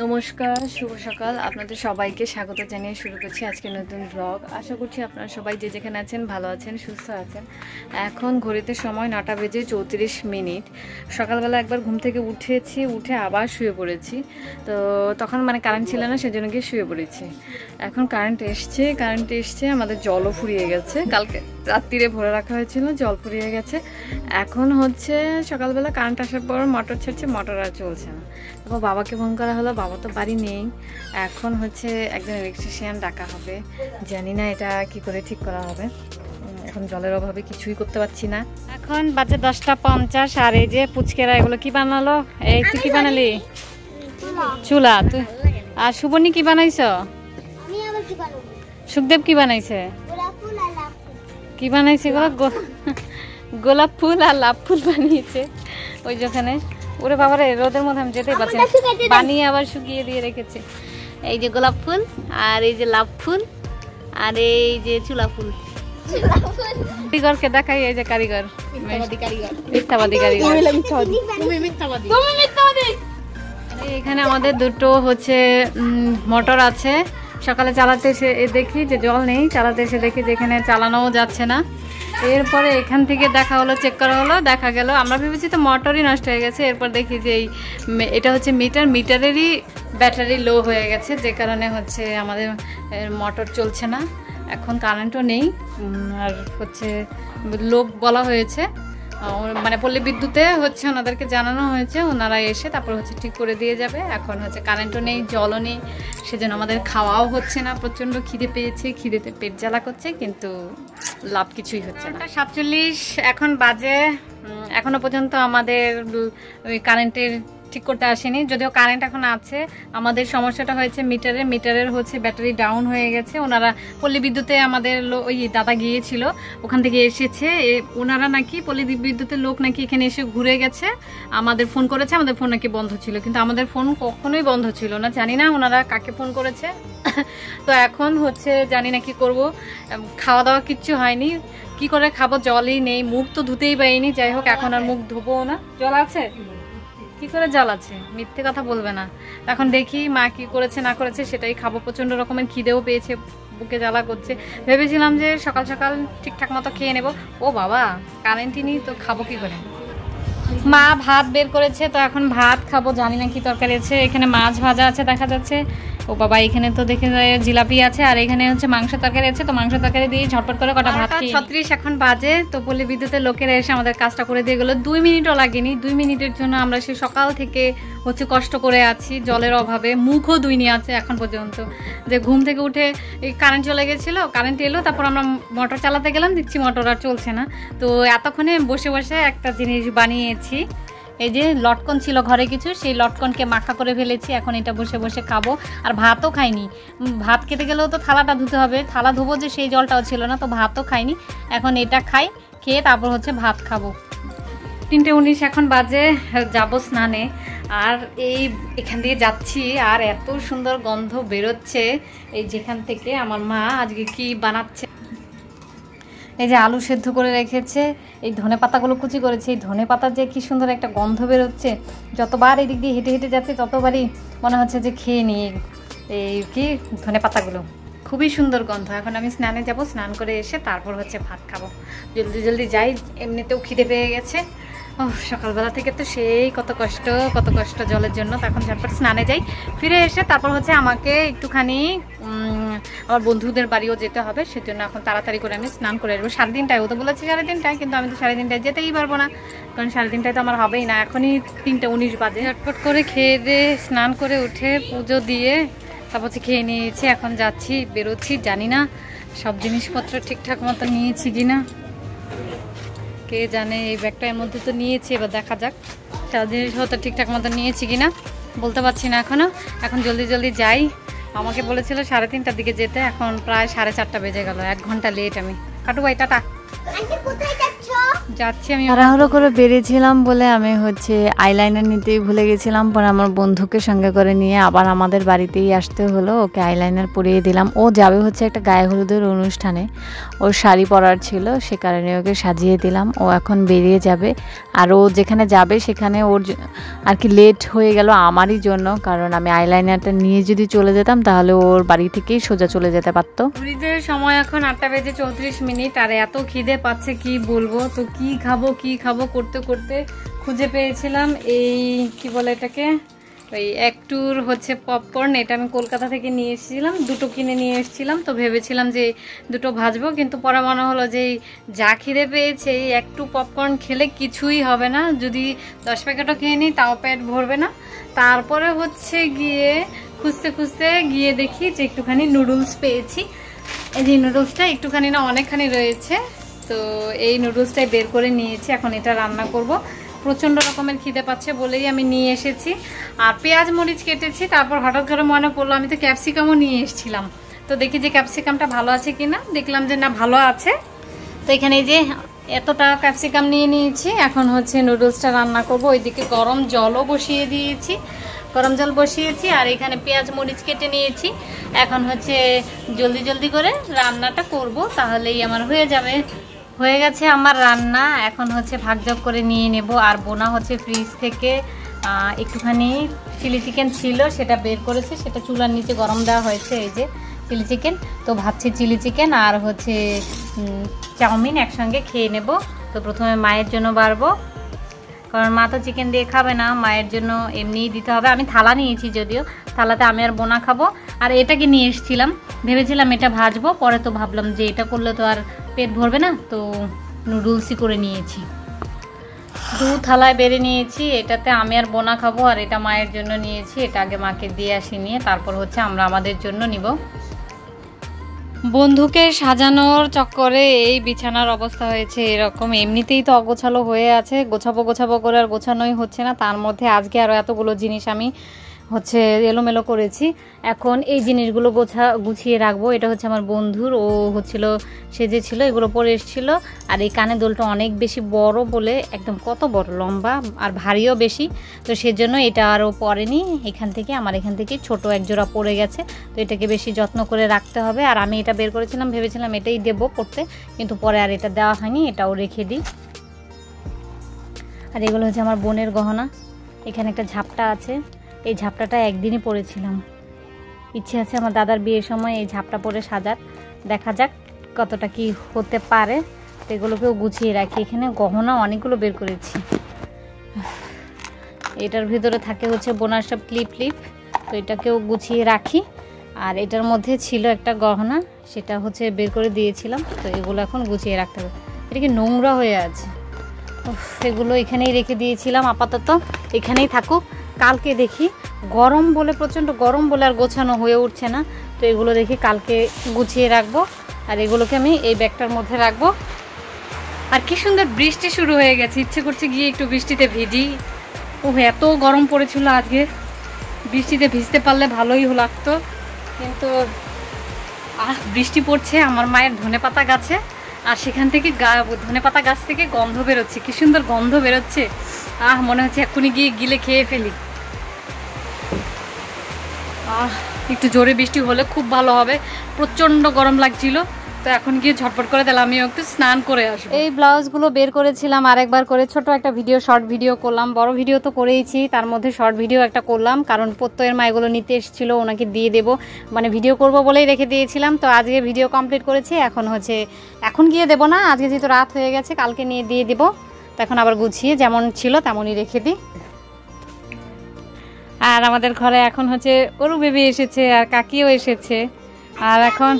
নমস্কার, শুভ সকাল। আপনাদের সবাইকে স্বাগত জানিয়ে শুরু করছি আজকে নতুন ব্লগ। আশা করছি আপনারা সবাই যে যেখানে আছেন ভালো আছেন, সুস্থ আছেন। এখন ঘড়িতে সময় 9টা বেজে 34 মিনিট। সকালবেলা একবার ঘুম থেকে উঠেছি, উঠে আবার শুয়ে পড়েছি। তো তখন কারেন্ট ছিল না, সেজন্য গিয়ে শুয়ে পড়েছি। এখন কারেন্ট এসছে, আমাদের জলও ফুরিয়ে গেছে। কালকে রাত্রিরে ভরে রাখা হয়েছিল, জল ফুরিয়ে গেছে। এখন হচ্ছে সকালবেলা কারেন্ট আসার পর মোটর ছাড়ছে, মোটর আর চলছে না। তারপর বাবাকে ফোন করা হলো, বাবা তো বাড়ি নেই। এখন হচ্ছে একজন ইলেকট্রিশিয়ান ডাকা হবে। জানি না এটা কি করে ঠিক করা হবে। এখন জলের অভাবে কিছুই করতে পারছি না। এখন বাজে 10:50। আর এই যে পুচকেরা এগুলো কি বানালো? এই তুই কি বানালি? চুলা। তুই আর শুভনি কি বানাইছ? সুখদেব কি বানাইছে? কি বানাইছে? গোলাপ ফুল আর লাভ ফুল বানিয়েছে ওই যেখানে। ওরে বাবারে, রোদের মধ্যে আমি যেতেই পারছি না, বানিয়ে আবার শুকিয়ে দিয়ে রেখেছে। এই যে গোলাপ ফুল, আর এই যে লাভ ফুল, আর এই যে চুলা ফুল। কারিগরকে দেখাই, এই যে কারিগর, মিথ্যাবাদী কারিগর। এখানে আমাদের দুটো হচ্ছে মোটর আছে। সকালে চালাতে এসে দেখি যে জল নেই, চালাতে এসে দেখি যে এখানে চালানোও যাচ্ছে না। এরপরে এখান থেকে দেখা হলো, চেক করা হলো, দেখা গেল আমরা ভেবেছি তো মোটরই নষ্ট হয়ে গেছে। এরপর দেখি যে এটা হচ্ছে মিটারেরই ব্যাটারি লো হয়ে গেছে, যে কারণে হচ্ছে আমাদের মোটর চলছে না। এখন কারেন্টও নেই। আর হচ্ছে লোক বলা হয়েছে, পল্লী বিদ্যুতে হচ্ছে ওনাদেরকে জানানো হয়েছে, ওনারা এসে তারপর হচ্ছে ঠিক করে দিয়ে যাবে। এখন হচ্ছে কারেন্টও নেই, জলও নেই, সেজন্য আমাদের খাওয়াও হচ্ছে না। প্রচণ্ড খিদে পেয়েছে, খিদেতে পেট জ্বালা করছে, কিন্তু লাভ কিছুই হচ্ছে না। 47 এখন বাজে, এখনো পর্যন্ত আমাদের ওই কারেন্টের ঠিক করতে আসেনি। যদিও কারেন্ট এখন আছে, আমাদের সমস্যাটা হয়েছে মিটারের হচ্ছে ব্যাটারি ডাউন হয়ে গেছে। ওনারা পল্লী বিদ্যুতে আমাদের ওই দাদা গিয়েছিল, ওখান থেকে এসেছে। ওনারা নাকি পল্লী বিদ্যুতের লোক নাকি এখানে এসে ঘুরে গেছে, আমাদের ফোন করেছে। আমাদের ফোন নাকি বন্ধ ছিল, কিন্তু আমাদের ফোন কখনোই বন্ধ ছিল না। জানি না ওনারা কাকে ফোন করেছে। তো এখন হচ্ছে জানি না কি করব, খাওয়া দাওয়া কিচ্ছু হয়নি, কি করে খাবো? জলই নেই, মুখ তো ধুতেই পাইনি। যাই হোক, এখন আর মুখ ধোবো না। জল আছে? কি করে জল আছে? মিথ্যে কথা বলবে না। এখন দেখি মা কি করেছে না করেছে, সেটাই খাবো। প্রচন্ড রকমের খিদেও পেয়েছে, বুকে জ্বালা করছে। ভেবেছিলাম যে সকাল সকাল ঠিকঠাক মতো খেয়ে নেব। ও বাবা, কারেন্টই নেই, তো খাবো কি করে? মা ভাত বের করেছে, তো এখন ভাত খাবো। জানি না কি তরকারি আছে। এখানে মাছ ভাজা আছে দেখা যাচ্ছে। ও বাবা, এখানে তো দেখে যায় জিলাপি আছে, আর এখানে হচ্ছে মাংস তরকারি আছে। তো মাংস তরকারি দিয়ে ঝটপট করে কটা ভাত। 36 এখন বাজে। তো পল্লী বিদ্যুতের লোকেরা এসে আমাদের কাজটা করে দিয়ে গেলো। 2 মিনিটও লাগেনি। 2 মিনিটের জন্য আমরা সে সকাল থেকে হচ্ছে কষ্ট করে আছি, জলের অভাবে। মুখও ধুইনি আছে এখন পর্যন্ত। যে ঘুম থেকে উঠে এই কারেন্ট চলে গেছিলো, কারেন্ট এলো, তারপর আমরা মোটর চালাতে গেলাম, দেখছি মোটর আর চলছে না। তো এতক্ষণে বসে বসে একটা জিনিস বানিয়েছি। এই যে লটকন ছিল ঘরে কিছু, সেই লটকনকে মাখা করে ফেলেছি। এখন এটা বসে বসে খাবো। আর ভাতও খাইনি। ভাত খেতে গেলেও তো থালাটা ধুতে হবে, থালা ধোবো যে সেই জলটাও ছিল না, তো ভাতও খাইনি। এখন এটা খাই, খেয়ে তারপর হচ্ছে ভাত খাবো। 3:19 এখন বাজে, যাবো স্নানে। আর এখান দিয়ে যাচ্ছি, আর এত সুন্দর গন্ধ বেরোচ্ছে এই যেখান থেকে। আমার মা আজকে কি বানাচ্ছে, এই যে আলু সেদ্ধ করে রেখেছে, এই ধনে পাতাগুলো কুচি করেছে। এই ধনে পাতার যে কি সুন্দর একটা গন্ধ বেরোচ্ছে। যতবার এই দিক দিয়ে হেঁটে হেঁটে যাচ্ছে, ততবারই মনে হচ্ছে যে খেয়ে নিই এই কি ধনে পাতাগুলো। খুবই সুন্দর গন্ধ। এখন আমি স্নানে যাব, স্নান করে এসে তারপর হচ্ছে ভাত খাবো। জলদি জলদি যাই, এমনিতেও খিদে পেয়ে গেছে। ও সকালবেলা থেকে তো সেই কত কষ্ট জলের জন্য। তখন ঝটপট স্নানে যাই, ফিরে এসে তারপর হচ্ছে আমাকে একটুখানি আমার বন্ধুদের বাড়িও যেতে হবে। সেজন্য এখন তাড়াতাড়ি করে আমি স্নান করে আসবো। 3:30, ও তো বলেছি 3:30, কিন্তু আমি তো 3:30 যেতেই পারবো না, কারণ 3:30 তো আমার হবেই না। এখনই 3:19 বাজে। ঝটপট করে খেয়ে দিয়ে স্নান করে উঠে পুজো দিয়ে তারপর হচ্ছে খেয়ে নিয়েছি। এখন যাচ্ছি, বেরোচ্ছি। জানি না সব জিনিসপত্র ঠিকঠাক মতো নিয়েছি কিনা, কে জানে। এই ব্যাগটা এর মধ্যে তো নিয়েছি, এবার দেখা যাক সব জিনিসপত্র ঠিকঠাক মতো নিয়েছি কিনা, বলতে পারছি না এখনো। এখন জলদি জলদি যাই। আমাকে বলেছিল 3:30টার দিকে যেতে, এখন প্রায় 4:30 বেজে গেল। 1 ঘন্টা লেট আমি। কাটু ভাই, টাটা। যাচ্ছি আমি। তাড়াহুড়ো করে বেরিয়েছিলাম বলে আমি হচ্ছে আইলাইনার নিতেই ভুলে গেছিলাম, পরে আমার বন্ধুকে সঙ্গে করে নিয়ে আবার আমাদের বাড়িতেই আসতে হলো। ওকে আইলাইনার পরিয়ে দিলাম। ও যাবে হচ্ছে একটা গায়ে হলুদের অনুষ্ঠানে, ওর শাড়ি পরার ছিল, সে কারণে ওকে সাজিয়ে দিলাম। ও এখন বেরিয়ে যাবে, আর ও যেখানে যাবে সেখানে ওর আর কি লেট হয়ে গেল আমারই জন্য, কারণ আমি আইলাইনারটা নিয়ে যদি চলে যেতাম তাহলে ওর বাড়ি থেকেই সোজা চলে যেতে পারতো। ঘড়িতে সময় এখন 8:34, আর এত খিদে পাচ্ছে কি বলবো। তো কি খাবো করতে করতে খুঁজে পেয়েছিলাম এই কি বলে এটাকে, ওই একটুর হচ্ছে পপকর্ন। এটা আমি কলকাতা থেকে নিয়ে এসেছিলাম, দুটো কিনে নিয়ে এসেছিলাম। তো ভেবেছিলাম যে দুটো ভাজবো, কিন্তু পরে মনে হলো যে যা খিদে পেয়েছে এই একটু পপকর্ন খেলে কিছুই হবে না, যদি 10 প্যাকেটও খেয়ে নিই তাও পেট ভরবে না। তারপরে হচ্ছে গিয়ে খুঁজতে গিয়ে দেখি যে একটুখানি নুডলস পেয়েছি। এই যে নুডলসটা একটুখানি না অনেকখানি রয়েছে, তো এই নুডলসটাই বের করে নিয়েছি। এখন এটা রান্না করব। প্রচণ্ড রকমের খিদে পাচ্ছে বলেই আমি নিয়ে এসেছি। আর পেঁয়াজ মরিচ কেটেছি, তারপর হঠাৎ করে মনে পড়লো আমি তো ক্যাপসিকামও নিয়ে এসেছিলাম। তো দেখি যে ক্যাপসিকামটা ভালো আছে কিনা, দেখলাম যে না ভালো আছে। তো এখানে এই যে এতটা ক্যাপসিকাম নিয়ে নিয়েছি। এখন হচ্ছে নুডলসটা রান্না করব। ওইদিকে গরম জলও বসিয়ে দিয়েছি, গরম জল বসিয়েছি, আর এখানে পেঁয়াজ মরিচ কেটে নিয়েছি। এখন হচ্ছে জলদি করে রান্নাটা করব, তাহলেই আমার হয়ে যাবে। হয়ে গেছে আমার রান্না। এখন হচ্ছে ভাগযোগ করে নিয়ে নেব। আর বোনা হচ্ছে ফ্রিজ থেকে একটুখানি চিলি চিকেন ছিল, সেটা বের করেছে, সেটা চুলার নিচে গরম দেওয়া হয়েছে। এই যে চিলি চিকেন, তো ভাবছি চিলি চিকেন আর হচ্ছে চাউমিন একসঙ্গে খেয়ে নেব। তো প্রথমে মায়ের জন্য বাড়বো, কারণ মা তো চিকেন দিয়ে খাবে না, মায়ের জন্য এমনিই দিতে হবে। আমি থালা নিয়েছি, যদিও থালাতে আমি আর বোনা খাবো। আর এটাকে নিয়ে এসেছিলাম, ভেবেছিলাম এটা ভাজবো, পরে তো ভাবলাম যে এটা করলে তো আর পেট ভরবে না, তো নুডলসই করে নিয়েছি। দু থালায় বেড়ে নিয়েছি, এটাতে আমি আর বোনা খাবো, আর এটা মায়ের জন্য নিয়েছি। এটা আগে মাকে দিয়ে আসি, নিয়ে তারপর হচ্ছে আমরা আমাদের জন্য নিব। বন্ধুকে সাজানোর চক্করে এই বিছানার অবস্থা হয়েছে এরকম। এমনিতেই তো অগোছালো হয়ে আছে, গোছাবো করে আর গোছানোই হচ্ছে না। তার মধ্যে আজকে আরও এতগুলো জিনিস আমি হচ্ছে এলোমেলো করেছি। এখন এই জিনিসগুলো গুছিয়ে রাখবো। এটা হচ্ছে আমার বন্ধুর, ও হচ্ছিল সেজেছিল, এগুলো পরে এসেছিল। আর এই কানের দুলটা অনেক বেশি বড় বলে, একদম কত বড়, লম্বা আর ভারীও বেশি, তো সেজন্য এটা আরও পরেনি। এখান থেকে আমার এখান থেকে ছোট এক জোড়া পড়ে গেছে, তো এটাকে বেশি যত্ন করে রাখতে হবে। আর আমি এটা বের করেছিলাম, ভেবেছিলাম এটাই দেবো পড়তে, কিন্তু পরে আর এটা দেওয়া হয়নি, এটাও রেখে দিই। আর এগুলো হচ্ছে আমার বোনের গহনা। এখানে একটা ঝাপটা আছে, এই ঝাপটাটা একদিনই পরেছিলাম। ইচ্ছে আছে আমার দাদার বিয়ের সময় এই ঝাপটা পরে সাজার, দেখা যাক কতটা কি হতে পারে। তো এগুলোকেও গুছিয়ে রাখি। এখানে গহনা অনেকগুলো বের করেছি। এটার ভিতরে থাকে হচ্ছে বোনার সব ক্লিপ, তো এটাকেও গুছিয়ে রাখি। আর এটার মধ্যে ছিল একটা গহনা, সেটা হচ্ছে বের করে দিয়েছিলাম, তো এগুলো এখন গুছিয়ে রাখতে হবে। এটা কি নোংরা হয়ে আছে, এগুলো এখানেই রেখে দিয়েছিলাম, আপাতত এখানেই থাকুক। কালকে দেখি, গরম বলে, প্রচণ্ড গরম বলে আর গোছানো হয়ে উঠছে না, তো এগুলো দেখি কালকে গুছিয়ে রাখবো। আর এগুলোকে আমি এই ব্যাগটার মধ্যে রাখবো। আর কি সুন্দর বৃষ্টি শুরু হয়ে গেছে, ইচ্ছে করছে গিয়ে একটু বৃষ্টিতে ভিজি। এত গরম পড়েছিল আজকে, বৃষ্টিতে ভিজতে পারলে ভালোই লাগতো, কিন্তু বৃষ্টি পড়ছে আমার মায়ের ধনেপাতা গাছে, আর সেখান থেকে ধনেপাতা গাছ থেকে গন্ধ বেরোচ্ছে, কি সুন্দর গন্ধ বেরোচ্ছে। মনে হচ্ছে এক্ষুনি গিয়ে গিলে খেয়ে ফেলি। একটু জোরে বৃষ্টি হলে খুব ভালো হবে, প্রচণ্ড গরম লাগছিল। তো এখন গিয়ে ঝটপট করে দিলাম, আমিও একটু স্নান করে আসবো। এই ব্লাউজগুলো বের করেছিলাম আরেকবার করে, ছোট একটা ভিডিও, শর্ট ভিডিও করলাম। বড় ভিডিও তো করেইছি, তার মধ্যে শর্ট ভিডিও একটা করলাম, কারণ প্রত্যয়ের মা এগুলো নিতে এসেছিল, ওনাকে দিয়ে দেবো, মানে ভিডিও করব বলেই রেখে দিয়েছিলাম। তো আজকে ভিডিও কমপ্লিট করেছি, এখন গিয়ে দেবো না, আজকে যেহেতু রাত হয়ে গেছে, কালকে নিয়ে দিয়ে দেবো। তো এখন আবার গুছিয়ে যেমন ছিল তেমনই রেখে দিই। আর আমাদের ঘরে এখন হচ্ছে ওরু বেবি এসেছে, আর কাকিও এসেছে। আর এখন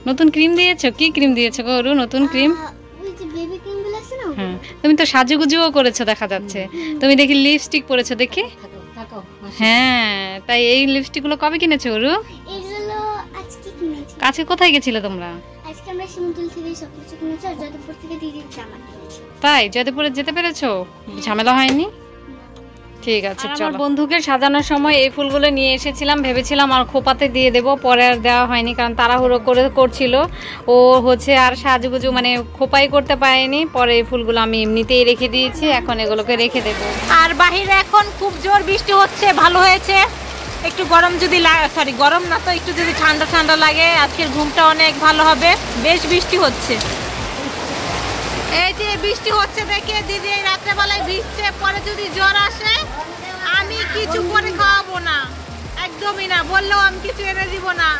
নতুন ক্রিম দিয়েছো? কি ক্রিম দিয়েছো গো ওরু? নতুন ক্রিম? হ্যাঁ, তুমি তো সাজুগুজুও করেছো দেখা যাচ্ছে। তুমি দেখি লিপস্টিক পরেছো, দেখি। হ্যাঁ, তাই এই লিপস্টিক গুলো কবে কিনেছো ওরু? কাছে কোথায় গেছিলে তোমরা? তাই জয়দেবপুরে যেতে পেরেছো? ঝামেলা হয়নি? ঠিক আছে চলো। আমার বন্ধুকে সাজানোর সময় এই ফুলগুলো নিয়ে এসেছিলাম, ভেবেছিলাম আর খোপাতে দিয়ে দেব, পরে আর দেওয়া হয়নি কারণ তাড়াহুড়ো করে করছিল ও হচ্ছে, আর সাজুগুজু মানে খোপাই করতে পারেনি। পরে এই ফুলগুলো আমি এমনিতেই রেখে দিয়েছি, এখন এগুলোকে রেখে দেবো। আর বাহিরে এখন খুব জোর বৃষ্টি হচ্ছে, ভালো হয়েছে। একটু গরম যদি সরি গরম না তো একটু যদি ঠান্ডা ঠান্ডা লাগে, আজকের ঘুমটা অনেক ভালো হবে। বেশ বৃষ্টি হচ্ছে, এই যে বৃষ্টি হচ্ছে দেখে দিদি এই রাত্রেবেলায় ভিজছে, পরে যদি জ্বর আসে আমি কিছু করে খাওয়াবো না, একদমই না, বললেও আমি কিছু এনে দিব না।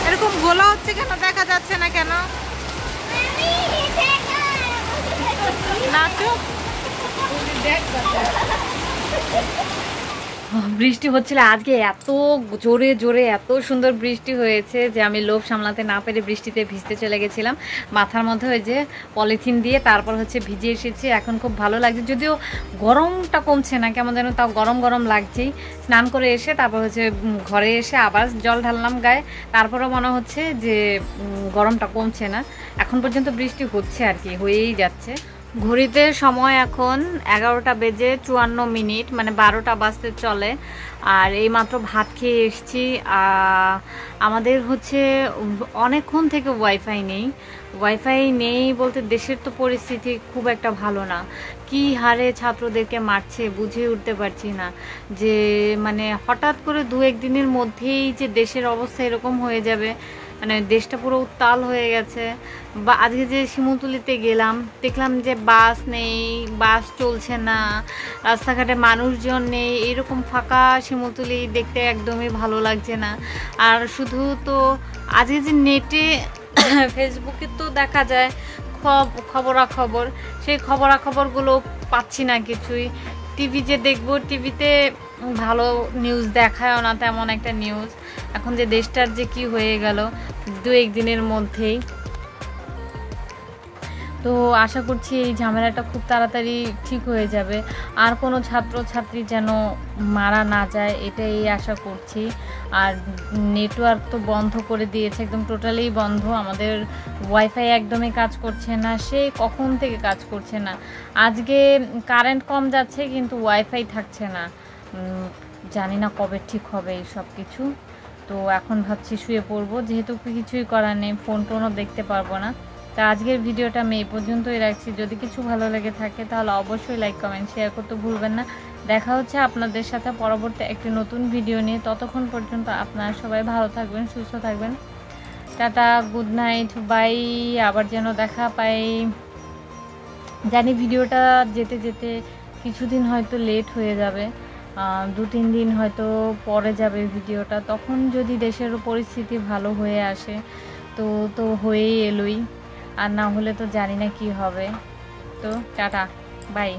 এরকম গোলা হচ্ছে কেন, দেখা যাচ্ছে না কেন? নাচো। বৃষ্টি হচ্ছিল আজকে, এত জোরে জোরে এত সুন্দর বৃষ্টি হয়েছে যে আমি লোভ সামলাতে না পেরে বৃষ্টিতে ভিজতে চলে গেছিলাম। মাথার মধ্যে ওই যে পলিথিন দিয়ে তারপর হচ্ছে ভিজে এসেছি, এখন খুব ভালো লাগছে, যদিও গরমটা কমছে না, কেমন যেন তাও গরম গরম লাগছেই। স্নান করে এসে তারপর হচ্ছে ঘরে এসে আবার জল ঢাললাম গায়ে, তারপরেও মনে হচ্ছে যে গরমটা কমছে না। এখন পর্যন্ত বৃষ্টি হচ্ছে আর কি, হয়েই যাচ্ছে। ঘড়িতে সময় এখন 11টা বেজে 54 মিনিট, মানে 12টা বাজতে চলে। আর এই মাত্র ভাত খেয়ে এসছি। আমাদের হচ্ছে অনেকক্ষণ থেকে ওয়াইফাই নেই বলতে দেশের তো পরিস্থিতি খুব একটা ভালো না, কি হারে ছাত্রদেরকে মারছে বুঝে উঠতে পারছি না। যে মানে হঠাৎ করে 2-1 দিনের মধ্যেই যে দেশের অবস্থা এরকম হয়ে যাবে, মানে দেশটা পুরো উত্তাল হয়ে গেছে। বা আজকে যে শিমুলতলিতে গেলাম, দেখলাম যে বাস নেই, বাস চলছে না, রাস্তাঘাটে মানুষজন নেই, এরকম ফাঁকা শিমুলতলি দেখতে একদমই ভালো লাগছে না। আর শুধু তো আজকে যে নেটে ফেসবুকে তো দেখা যায় খবরাখবর, সেই খবরাখবরগুলো পাচ্ছি না কিছুই। টিভি যে দেখবো, টিভিতে ভালো নিউজ দেখায়ও না তেমন একটা নিউজ। এখন যে দেশটার যে কি হয়ে গেল 2-1 দিনের মধ্যেই, তো আশা করছি এই ঝামেলাটা খুব তাড়াতাড়ি ঠিক হয়ে যাবে, আর কোনো ছাত্রছাত্রী যেন মারা না যায় এটাই আশা করছি। আর নেটওয়ার্ক তো বন্ধ করে দিয়েছে, একদম টোটালি বন্ধ। আমাদের ওয়াইফাই একদমই কাজ করছে না, সে কখন থেকে কাজ করছে না। আজকে কারেন্ট কম যাচ্ছে কিন্তু ওয়াইফাই থাকছে না, জানি না কবে ঠিক হবে এই সব কিছু। তো এখন ভাবছি শুয়ে পড়বো, যেহেতু কিছুই করার নেই, ফোন টোনও দেখতে পারবো না। তো আজকের ভিডিওটা আমি এই পর্যন্তই রাখছি। যদি কিছু ভালো লেগে থাকে তাহলে অবশ্যই লাইক কমেন্ট শেয়ার করতে ভুলবেন না। দেখা হচ্ছে আপনাদের সাথে পরবর্তী একটি নতুন ভিডিও নিয়ে। ততক্ষণ পর্যন্ত আপনারা সবাই ভালো থাকবেন, সুস্থ থাকবেন। Tata, good night, bye. আবার যেন দেখা পাই। জানি ভিডিওটা যেতে যেতে কিছুদিন হয়তো লেট হয়ে যাবে, 2-3 দিন হয়তো পরে যাবে ভিডিওটা। তখন যদি দেশের পরিস্থিতি ভালো হয়ে আসে তো হয়েই এলোই, আর না হলে তো জানি না কি হবে। তো টাটা, বাই।